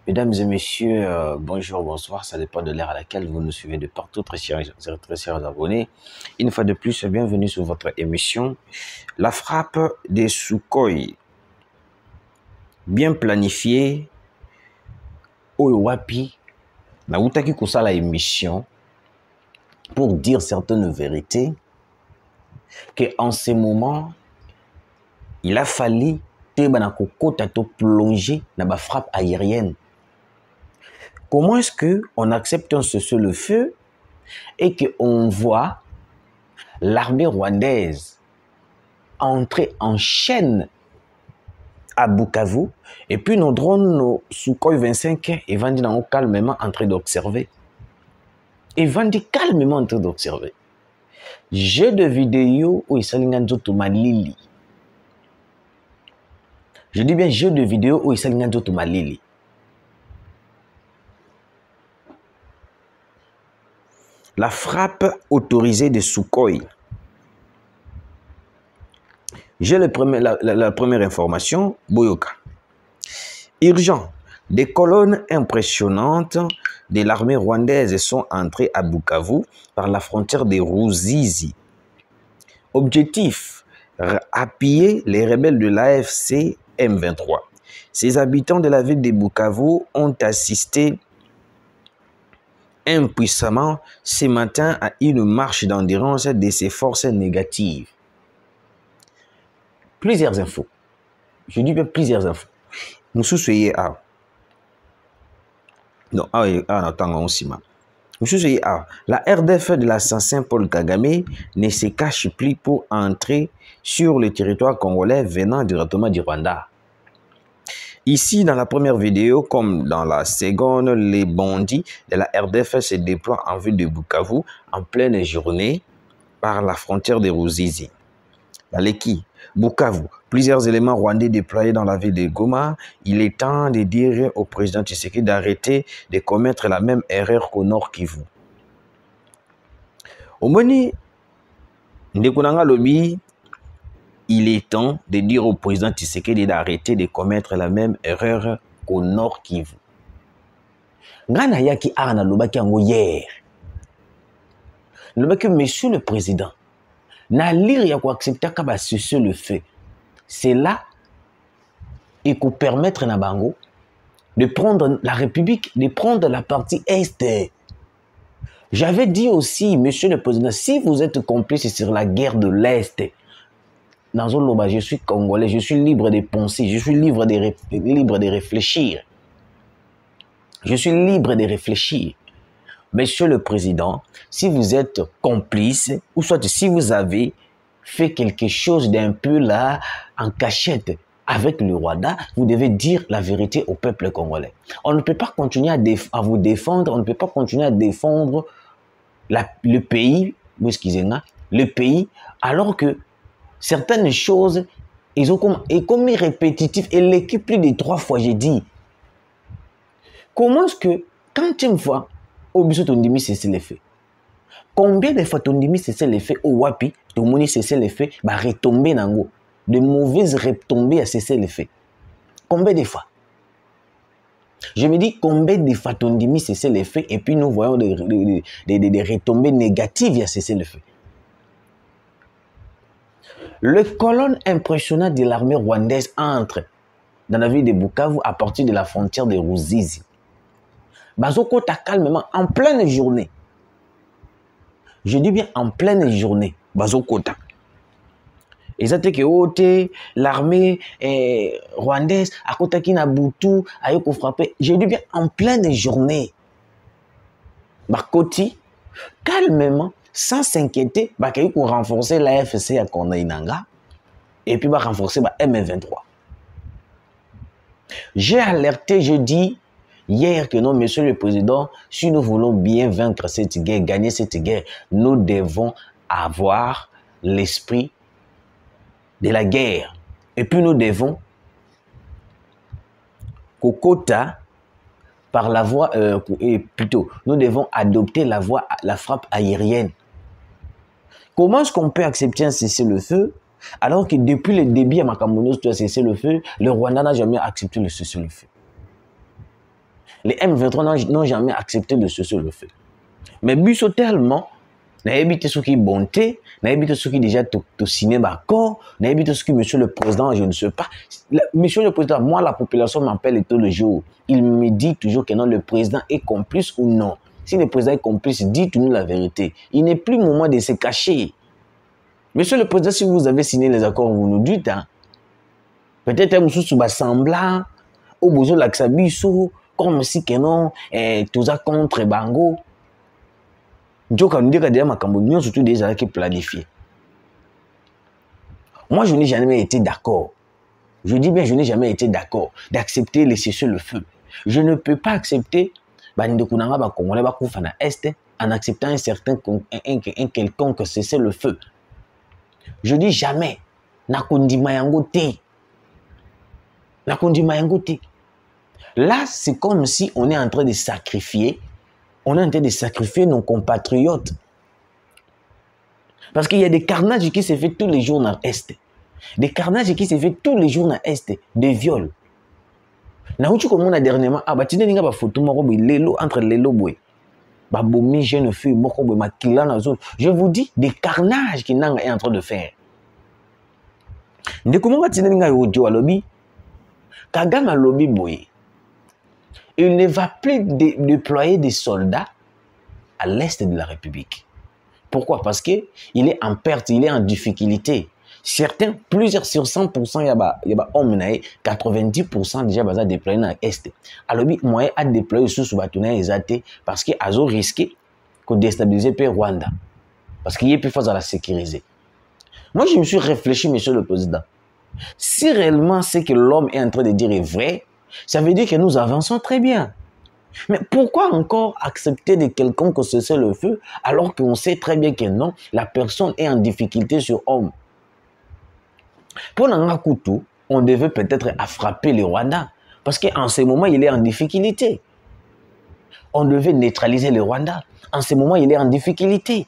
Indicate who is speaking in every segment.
Speaker 1: Mesdames et messieurs, bonjour, bonsoir, ça dépend de l'ère à laquelle vous nous suivez de partout, très chers abonnés. Une fois de plus, bienvenue sur votre émission La frappe des Sukhoi. Bien planifiée, Oyowapi, Naoutaki Kosala émission pour dire certaines vérités qu'en ce moment, il a fallu plonger dans la frappe aérienne. Comment est-ce qu'on accepte un cessez-le-feu et qu'on voit l'armée rwandaise entrer en chaîne à Bukavu et puis nos drones, nos Sukhoi 25, ils vont dire calmement en train d'observer. Ils vont dire calmement en train d'observer. Jeu de vidéo où ils sont malili. Je dis bien jeu de vidéo où ils sont malili. La frappe autorisée des Sukhoi. J'ai la première information, Boyoka. Urgent, des colonnes impressionnantes de l'armée rwandaise sont entrées à Bukavu par la frontière de Ruzizi. Objectif, appuyer les rebelles de l'AFC M23. Ces habitants de la ville de Bukavu ont assisté impuissamment ce matin à une marche d'endurance de ces forces négatives. Plusieurs infos. Je dis bien plusieurs infos. Nous soyez à. Non, la RDF de l'assassin Paul Kagame ne se cache plus pour entrer sur le territoire congolais venant directement du Rwanda. Ici, dans la première vidéo, comme dans la seconde, les bandits de la RDF se déploient en ville de Bukavu en pleine journée par la frontière de Ruzizi. Dans l'équipe Bukavu, plusieurs éléments rwandais déployés dans la ville de Goma. Il est temps de dire au président Tshisekedi d'arrêter de commettre la même erreur qu'au Nord Kivu. Au Moni, Ndekunanga Lobi, il est temps de dire au président Tshisekedi d'arrêter de commettre la même erreur qu'au Nord Kivu. Ngana yaki ana lobaki ango hier. Lobaki monsieur le président, na lire ya ko accepter ka ba cesser le feu. C'est là et qu'on permettre na bango de prendre la République, de prendre la partie Est. J'avais dit aussi, monsieur le président, si vous êtes complice sur la guerre de l'Est, je suis congolais, je suis libre de penser, je suis libre de réfléchir. Je suis libre de réfléchir. Monsieur le président, si vous êtes complice, ou soit si vous avez fait quelque chose d'un peu là, en cachette, avec le Rwanda, vous devez dire la vérité au peuple congolais. On ne peut pas continuer à vous défendre, on ne peut pas continuer à défendre le pays, le pays, alors que certaines choses, ils ont comme répétitif, et l'équipe plus de 3 fois, j'ai dit. Comment est-ce que, quand tu me vois, au biso tondimi cesser les faits, combien de fois tondimi cesser les faits au wapi, tomoni cesser les faits, bah retomber nango, de mauvaises retombées à cesser les faits. Combien de fois? Je me dis combien de fois tondimi cesser les faits, et puis nous voyons des retombées négatives à cesser les faits. Le colonne impressionnant de l'armée rwandaise entre dans la ville de Bukavu à partir de la frontière de Ruzizi. Bazoko ta calmement en pleine journée. Je dis bien en pleine journée. Bazoko ta. Et ça que l'armée rwandaise à côté qui n'a boutou a eu frappé. Je dis bien en pleine journée. Bakoti calmement sans s'inquiéter, il y a renforcer l'AFC à Konainanga et puis renforcer M23. J'ai alerté, je dis hier que non, monsieur le président, si nous voulons bien vaincre cette guerre, gagner cette guerre, nous devons avoir l'esprit de la guerre. Et puis nous devons, Kokota, par la voie, plutôt, nous devons adopter la frappe aérienne. Comment est-ce qu'on peut accepter un cessez-le-feu alors que depuis le début à Makamonos, tu as cessé le feu, le Rwanda n'a jamais accepté le cessez-le-feu? les M23 n'ont jamais accepté de cesser le feu. Mais biso tellement, n'a évité ce qui est bonté, n'a évité ce qui déjà te signé d'accord, n'a évité ce qui, monsieur le président, je ne sais pas. Monsieur le président, moi, la population m'appelle tous les jours. Il me dit toujours que non, le président est complice ou non. Si le président est complice, dites-nous la vérité. Il n'est plus moment de se cacher. Monsieur le président, si vous avez signé les accords, vous nous dites, hein. Peut-être un monsieur sous semblant, au besoin de l'axabiso, comme si que non, tout ça contre Bango. Moi, je n'ai jamais été d'accord. Je dis bien, je n'ai jamais été d'accord d'accepter les cessez-le-feu. Je ne peux pas accepter en acceptant un certain quelconque cessez-le-feu. Je dis jamais. Là, c'est comme si on est en train de sacrifier. On est en train de sacrifier nos compatriotes. Parce qu'il y a des carnages qui se font tous les jours dans l'Est. Des carnages qui se font tous les jours dans l'Est. Des viols. Dernièrement, entre je vous dis, des carnages qui sont en train de faire. Kagame lobby boy. Il ne va plus déployer des soldats à l'est de la République. Pourquoi? Parce qu'il est en perte, il est en difficulté. Certains, plusieurs sur 100%, il y a 90% déjà déployés dans l'est. Alors, moi, à déployer sous les athées parce qu'il a risqué de déstabiliser le Rwanda. Parce qu'il est plus fort à la sécuriser. Moi, je me suis réfléchi, monsieur le président. Si réellement ce que l'homme est en train de dire est vrai, ça veut dire que nous avançons très bien. Mais pourquoi encore accepter de quelqu'un que cesse le feu alors qu'on sait très bien que non, la personne est en difficulté sur homme? Pour Nangakutu, on devait peut-être frapper le Rwanda parce qu'en ce moment, il est en difficulté. On devait neutraliser le Rwanda. En ce moment, il est en difficulté.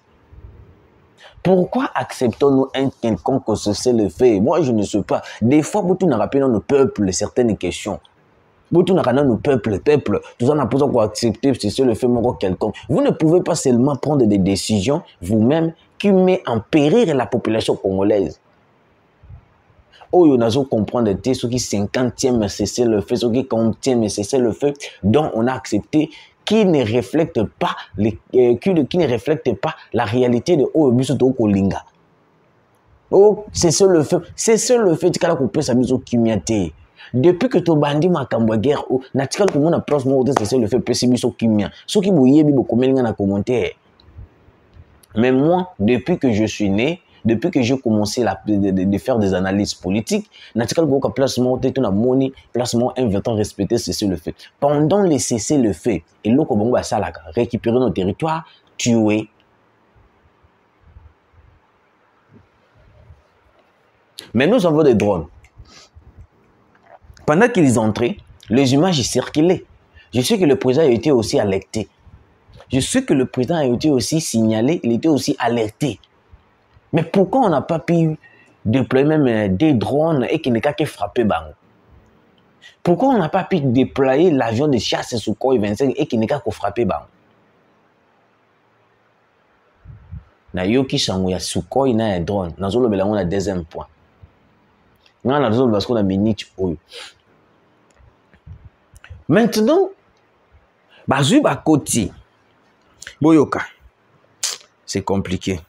Speaker 1: Pourquoi acceptons-nous un quelconque que cesse le feu? Moi, je ne sais pas. Des fois, vous nous rappelez nos peuples certaines questions. Vous nous rappelez nos peuples, tout ça n'a pas besoin d'accepter cesser le feu quelconque. Vous ne pouvez pas seulement prendre des décisions vous-même qui mettent en péril la population congolaise. Oh, on a comprendre ceux qui 50e cesser le feu, ceux qui 40e cesser le feu, dont on a accepté qui ne reflète pas qui ne reflète pas la réalité de Oyobiso Kolinga. Oh, cesser le feu, tu as coupé sa mise au kimiate. Depuis que tu bandi makambo guerre, natikal ko mona place mo cesser le feu pessimisme kimia. Ceux qui bouillé bi beaucoup melinga na commentaire. Mais moi, depuis que je suis né, depuis que j'ai commencé de faire des analyses politiques, natikal ko ka place mo te na moni, place mo invitant respecter cesser le feu. Pendant les cesser le feu, et loko bongo ba salaka, récupérer nos territoires, tuer. Mais nous avons des drones. Pendant qu'ils entraient, les images circulaient. Je sais que le président a été aussi alerté. Je sais que le président a été aussi signalé, il était aussi alerté. Mais pourquoi on n'a pas pu déployer même des drones et qu'il n'y a qu'à frapper Bango? Pourquoi on n'a pas pu déployer l'avion de chasse Sukhoi 25 et qu'il n'y a qu'à frapper Bango? Na yoki sango ya Sukhoi na ya drone, na zolo belango na deuxième point. Na zolo parce qu'on a minute oyo. Maintenant, bazui bakoti. Boyoka. C'est compliqué.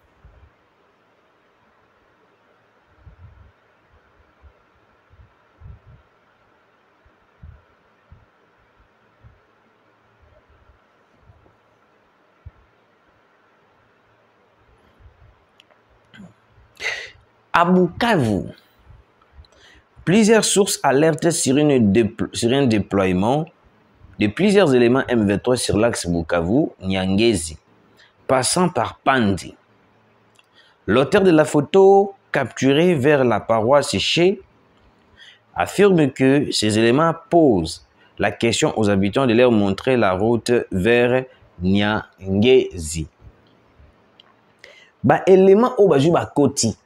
Speaker 1: À Bukavu, plusieurs sources alertent sur un déploiement de plusieurs éléments M23 sur l'axe Bukavu-Nyangezi, passant par Pandi. L'auteur de la photo capturée vers la paroisse Chez affirme que ces éléments posent la question aux habitants de leur montrer la route vers Nyangezi. Ba élément au baju ba koti.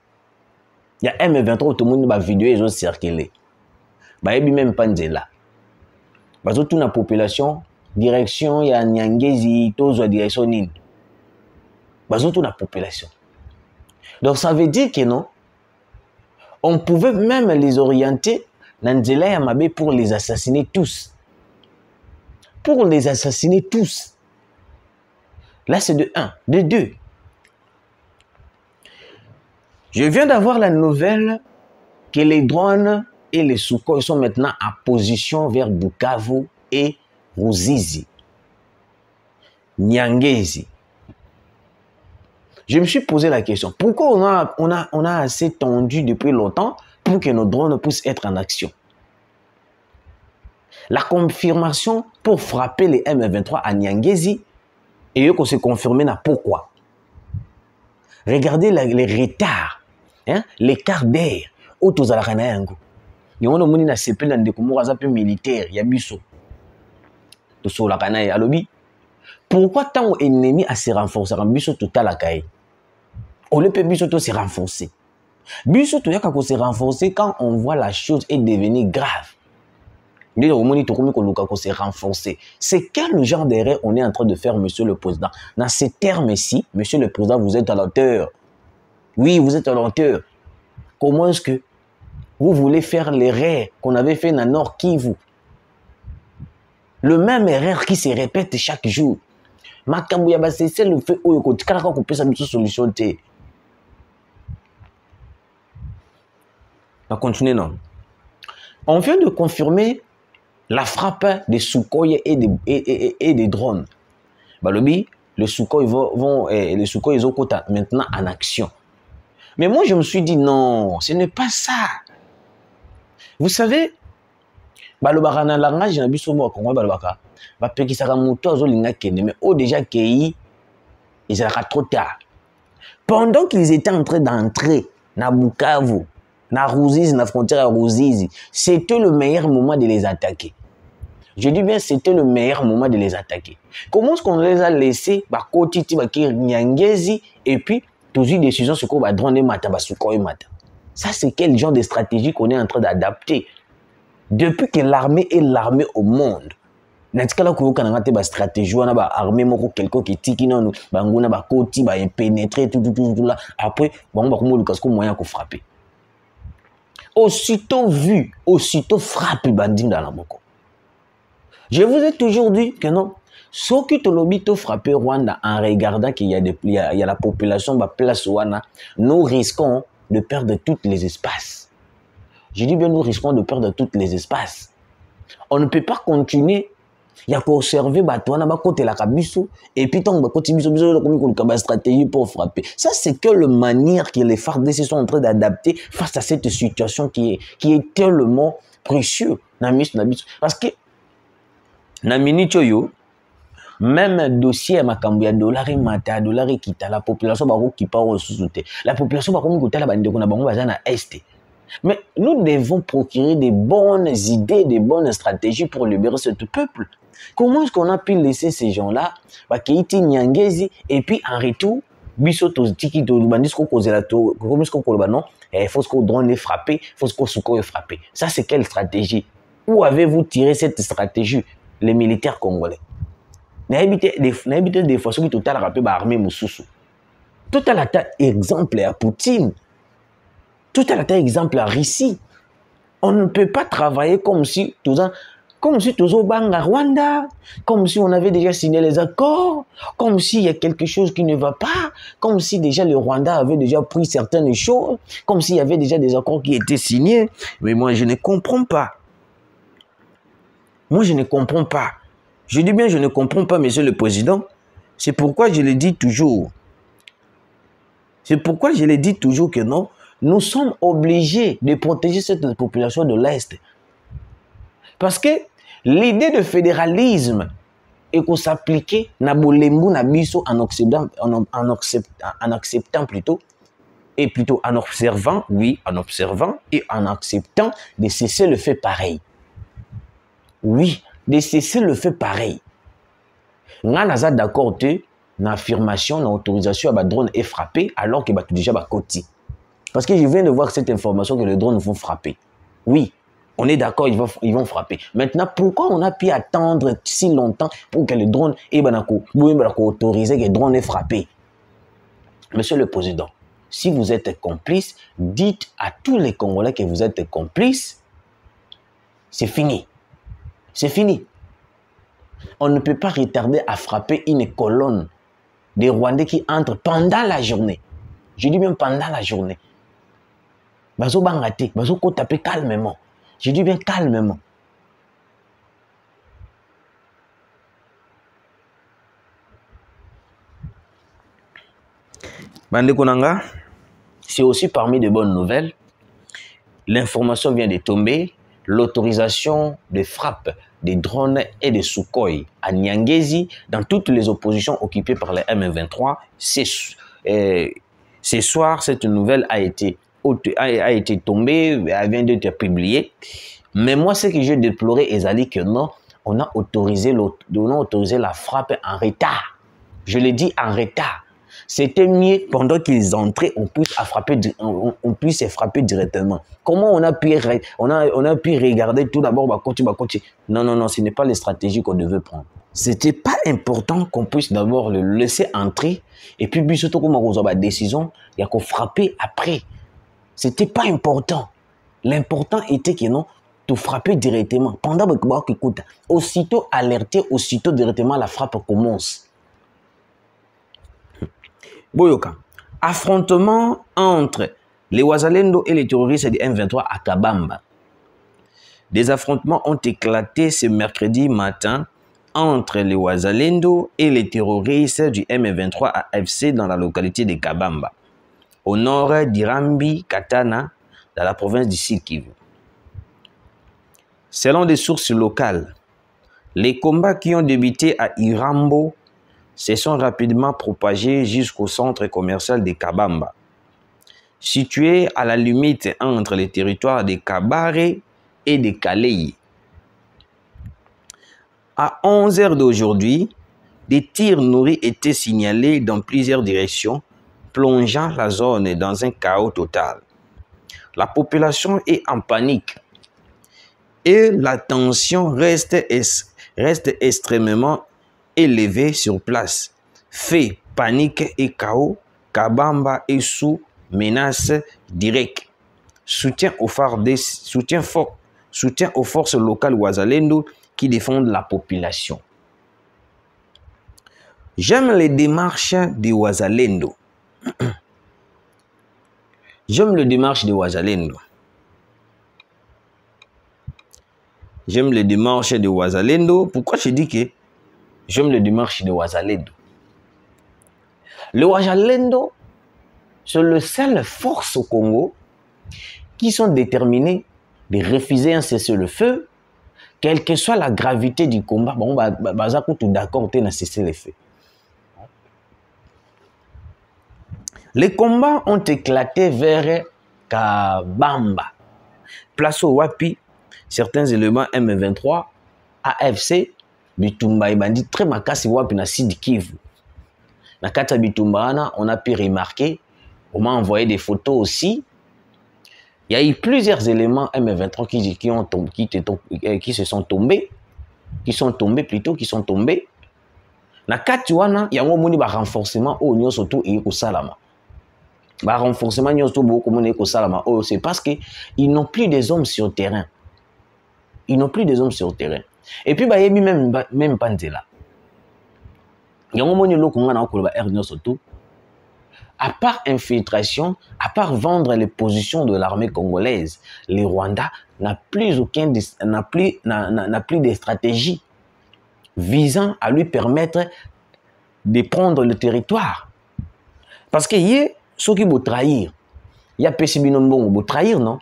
Speaker 1: Il y a M23 tout le monde ba vidéo ils ont circulé. Ba ebi même pas là. Parce que toute la population direction ya Nyangezi, tozo direction nini. Bazoto la population. Donc ça veut dire que non, on pouvait même les orienter dans Nzela ya Mabe pour les assassiner tous. Pour les assassiner tous. Là c'est de 1. De 2. Je viens d'avoir la nouvelle que les drones et les Sukhoi sont maintenant en position vers Bukavu et Ruzizi. Nyangezi. Je me suis posé la question, pourquoi on a assez tendu depuis longtemps pour que nos drones puissent être en action? La confirmation pour frapper les M23 à Nyangezi, et qu'on s'est confirmé na pourquoi. Regardez les retards, hein, l'écart d'air, autour de la Ranayango. Il y a un CP dans des militaires, il y a biso. Tout la Ranaye à lobby. Pourquoi tant ennemi a se renforcer en biso tout à la caille? On le peut biso tout se renforcer. Biso tout yaka ko se renforcer quand on voit la chose est devenir grave. C'est quel genre d'erreur on est en train de faire, monsieur le président? Dans ces termes-ci, monsieur le président, vous êtes à l'auteur. Oui, vous êtes à l'auteur. Comment est-ce que vous voulez faire l'erreur qu'on avait fait dans Nord Kivu? Le même erreur qui se répète chaque jour. Makambouya, c'est le fait où il y a une solution. On va continuer, non? On vient de confirmer la frappe des Sukhoi et des drones. Balobi, les Sukhoi les Sukhoi sont maintenant en action. Mais moi, je me suis dit, non, ce n'est pas ça. Vous savez, Balobaka na langage na biso mo Congo balobaka, ba pekisaka moto azolinga kende, mais déjà kei, ils étaient trop tard. Pendant qu'ils étaient en train d'entrer na Bukavu, na Ruzizi, na frontière à Ruzizi, c'était le meilleur moment de les attaquer. Je dis bien, c'était le meilleur moment de les attaquer. Comment est-ce qu'on les a laissés, bah, Kotiti, bah, Nyangezi, et puis, tous les décisions, c'est qu'on va drone mata, bah, Sukhoi mata. Ça, c'est quel genre de stratégie qu'on est en train d'adapter? Depuis que l'armée est l'armée au monde, natikala ko kana ngate ba stratégie wana ba armée moko quelqu'un qui tiki non banguna ba koti ba pénétrer tout là après bon ba komo lukasko moyen ko frapper. Aussitôt vu, aussitôt frappé bandit dans la moko. Je vous ai toujours dit que non. Ceux qui te l'obito frapper Rwanda en regardant qu'il y a la population ba place wana, nous risquons de perdre tous les espaces. Je dis bien, nous risquons de perdre tous les espaces. On ne peut pas continuer. Il y a qu'à observer, et puis, tant que stratégie pour frapper. Ça, c'est que le manière que les FARDC sont en train d'adapter face à cette situation qui est tellement précieuse. Parce que, même dossier à Makambouya, dollar qui la population qui part sous la population va est. Mais nous devons procurer des bonnes idées, des bonnes stratégies pour libérer ce peuple. Comment est-ce qu'on a pu laisser ces gens-là, Keiti Nyangezi, et puis en retour, Bisoto Tiki Bandisco Kozelato, il faut qu'on drone frapper, il faut qu'on Sukhoi frapper. Ça, c'est quelle stratégie? Où avez-vous tiré cette stratégie, les militaires congolais? N'habitez des fois, ceux qui total rappelé l'armée Moussoussou. Total attaque exemple à Poutine. Tout à l'heure, exemple à Russie. On ne peut pas travailler comme si tous au Banga Rwanda, comme si on avait déjà signé les accords, comme s'il y a quelque chose qui ne va pas, comme si déjà le Rwanda avait déjà pris certaines choses, comme s'il y avait déjà des accords qui étaient signés. Mais moi, je ne comprends pas. Moi, je ne comprends pas. Je dis bien, je ne comprends pas, monsieur le président. C'est pourquoi je le dis toujours. C'est pourquoi je le dis toujours que non. Nous sommes obligés de protéger cette population de l'Est. Parce que l'idée de fédéralisme est qu'on s'appliquait en acceptant plutôt, et plutôt en observant, oui, en observant et en acceptant de cesser le fait pareil. Oui, de cesser le fait pareil. Nous sommes d'accord que l'affirmation, l'autorisation à drone est frappée alors que déjà côté. Parce que je viens de voir cette information que les drones vont frapper. Oui. On est d'accord, ils vont frapper. Maintenant, pourquoi on a pu attendre si longtemps pour que les drones autorisé que les drones aient frappé? Monsieur le Président, si vous êtes complice, dites à tous les Congolais que vous êtes complices. C'est fini. C'est fini. On ne peut pas retarder à frapper une colonne des Rwandais qui entrent pendant la journée. Je dis même pendant la journée. Bazo bangate, bazo ko taper calmement. Je dis bien calmement. Bande Konanga, c'est aussi parmi de bonnes nouvelles. L'information vient de tomber. L'autorisation de frappe des drones et des Sukhoi à Nyangezi dans toutes les oppositions occupées par les M23. Ce soir, cette nouvelle a été tombée, elle vient d'être publiée. Mais moi, ce que j'ai déploré, Ezali, que non, on a autorisé la frappe en retard. Je le dis en retard. C'était mieux pendant qu'ils entraient, on puisse frapper directement. Comment on a pu regarder tout d'abord Bakoti. Non, ce n'est pas les stratégies qu'on devait prendre. C'était pas important qu'on puisse d'abord le laisser entrer et puis surtout comme on a la décision, il y a qu'on frapper après. C'était pas important. L'important était que non, tout frapper directement. Pendant que écoute, aussitôt alerté, aussitôt directement la frappe commence. Boyoka, affrontement entre les Wazalendo et les terroristes du M23 à Kabamba. Des affrontements ont éclaté ce mercredi matin entre les Wazalendo et les terroristes du M23 à AFC dans la localité de Kabamba, au nord d'Irambi, Katana, dans la province du Sud Kivu. Selon des sources locales, les combats qui ont débuté à Irambo se sont rapidement propagés jusqu'au centre commercial de Kabamba, situé à la limite entre les territoires de Kabare et de Kalei. À 11 h d'aujourd'hui, des tirs nourris étaient signalés dans plusieurs directions, plongeant la zone dans un chaos total. La population est en panique et la tension reste extrêmement élevée sur place. Fait panique et chaos, Kabamba est sous menace directe. Soutien aux forces locales Wazalendo qui défendent la population. J'aime les démarches de Wazalendo. J'aime les démarches de Wazalendo. J'aime les démarches de Wazalendo. Pourquoi je dis que j'aime les démarches de Wazalendo? Le Wazalendo, c'est le seul force au Congo qui sont déterminés de refuser un cessez-le-feu, quelle que soit la gravité du combat. Bon, tout d'accord, on a cessé le feu. Les combats ont éclaté vers Kabamba, place au Wapi. Certains éléments M23, AFC, Bitumba et Bandit, très makasi Wapi na Sud Kivu. Na kata Bitumba, on a pu remarquer, on m'a envoyé des photos aussi. Il y a eu plusieurs éléments M23 qui se sont tombés. Na katuana, il y a un renforcement au Nyo Soto et au Salama. Renforcement c'est parce qu'ils n'ont plus des hommes sur terrain. Ils n'ont plus des hommes sur terrain. Et puis, il y a même Pandela. Il y a un moment où à part infiltration, à part vendre les positions de l'armée congolaise, les Rwandais n'a plus de stratégie visant à lui permettre de prendre le territoire. Parce que ceux qui vont trahir, il y a Pessibinombo, vont trahir, non?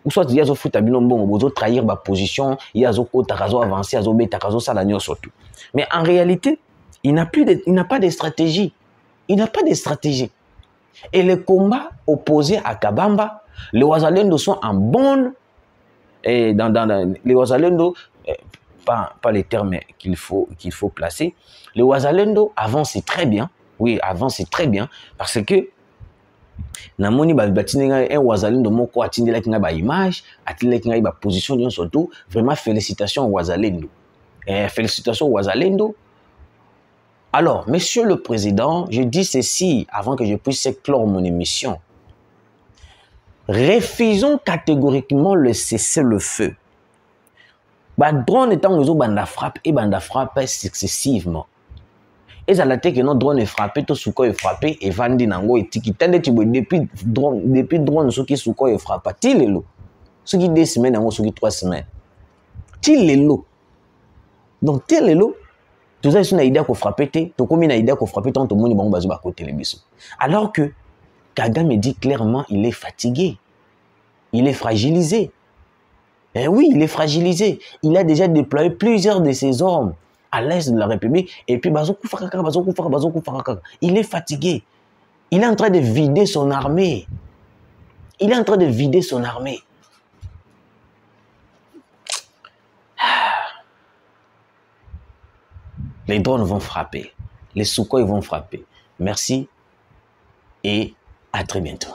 Speaker 1: Ou soit il y a des foot à Binombo, vont trahir ma position, il y a des Takazo avancé, il y a des Takazo Salanio surtout. Mais en réalité, il n'a pas de stratégie. Il n'a pas de stratégie. Et les combats opposés à Kabamba, les Wazalendo sont en bonne. Et les Wazalendo, pas les termes qu'il faut placer, les Wazalendo avancent très bien. Oui, avancent très bien parce que namoni batindi ngai un wazalendo moko atindelaki ngai ba image, atindelaki ngai ba position nyonso surtout. Vraiment félicitations wazalendo. Félicitations wazalendo. Alors, Monsieur le Président, je dis ceci avant que je puisse clore mon émission. Refusons catégoriquement le cessez-le-feu. Bah, drone étant aux banda frappe et banda frappe successivement. Et ça l'a été que notre drone est frappé, tout ce est frappé et vandi nango et tiki. Depuis drone, ce qui est frappé, il est là. Ce qui 2 semaines, ce qui 3 semaines. Il est là. Donc, il est là. Tout ça, c'est une idée qu'on frappe, tout comme une idée qu'on frappe, tant tout le monde est basé à côté de l'émission. Alors que Kagame me dit clairement, il est fatigué. Il est fragilisé. Eh oui, il est fragilisé. Il a déjà déployé plusieurs de ses hommes à l'est de la République. Et puis, il est fatigué. Il est en train de vider son armée. Il est en train de vider son armée. Les drones vont frapper. Les Sukhoi vont frapper. Merci et à très bientôt.